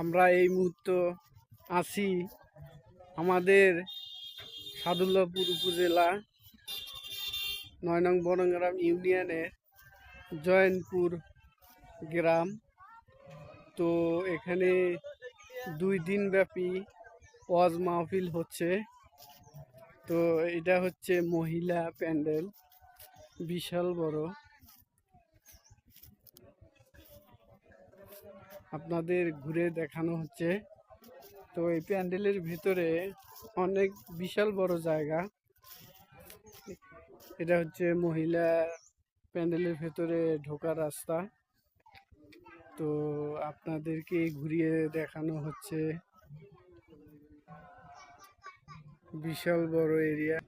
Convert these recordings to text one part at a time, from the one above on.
আমরা এই মুহূর্তে আছি আমাদের সাদুল্লাপুর উপজেলা ৯ নং বনগ্রাম ইউনিয়নের জয়নপুর গ্রাম। তো এখানে 2 দিন ব্যাপী ওয়াজ মাহফিল হচ্ছে। তো এটা হচ্ছে মহিলা প্যান্ডেল, বিশাল বড়। আপনাদের ঘুরে দেখানো হচ্ছে। তো এই প্যান্ডেলের ভিতরে অনেক বিশাল বড় জায়গা। এটা হচ্ছে মহিলা প্যান্ডেলের ভেতরে ঢোকার রাস্তা। তো আপনাদেরকে ঘুরিয়ে দেখানো হচ্ছে। বিশাল বড় এরিয়া।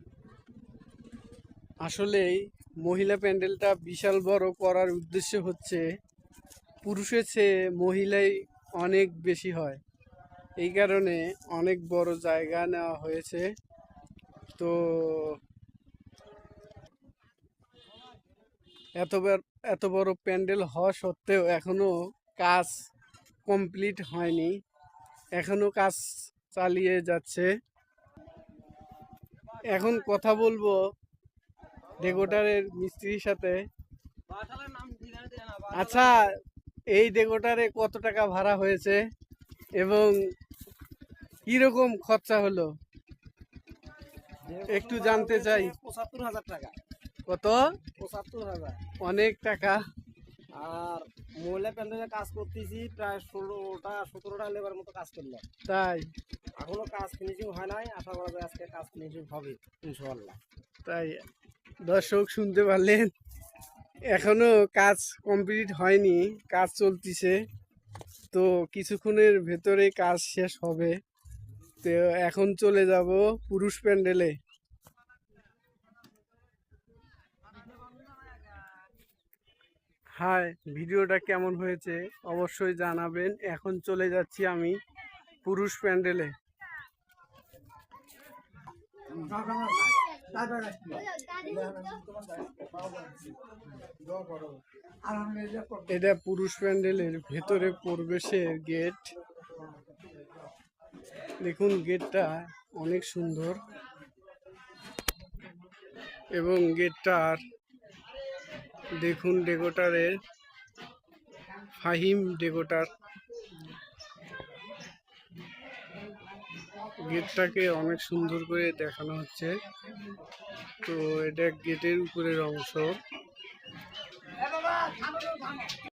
আসলেই মহিলা প্যান্ডেলটা বিশাল বড় করার উদ্দেশ্য হচ্ছে পুরুষের চেয়ে মহিলাই অনেক বেশি হয়, এই কারণে অনেক বড় জায়গা নেওয়া হয়েছে। তো এত বড় প্যান্ডেল হওয়া সত্ত্বেও এখনো কাজ কমপ্লিট হয়নি, এখনো কাজ চালিয়ে যাচ্ছে। এখন কথা বলবো ডেকোরেটরের মিস্ত্রির সাথে। আচ্ছা, এই ডেকোরেটরে কত টাকা ভাড়া হয়েছে এবং কিরকম খরচা হলো একটু জানতে চাই। ৭৫,০০০ টাকা। কত? ৭৫,০০০। অনেক টাকা। আর মহিলা প্যান্ডেলে কাজ করতেছি প্রায় ১৬টা ১৭টা লেবার মতো কাজ করলাম। তাই? এখনো কাজ ফিনিশিং হয় নাই, আশা করা যায় আজকে কাজ ফিনিশিং হবে ইনশাআল্লাহ। তাই দর্শক শুনতে পারলেন, এখনো কাজ কমপ্লিট হয়নি, কাজ চলতিছে। তো কিছুক্ষণের ভেতরে কাজ শেষ হবে। তো এখন চলে যাব পুরুষ প্যান্ডেলে। হাই, ভিডিওটা কেমন হয়েছে অবশ্যই জানাবেন। এখন চলে যাচ্ছি আমি পুরুষ প্যান্ডেলে। এটা পুরুষ প্যান্ডেলের ভেতরে প্রবেশের গেট। দেখুন, গেটটা অনেক সুন্দর এবং গেটটার দেখুন ডেকোরেটরের ফাহিম ডেকোরেটর গেটটাকে অনেক সুন্দর করে দেখানো হচ্ছে। তো এটা গেটের উপরের অংশ।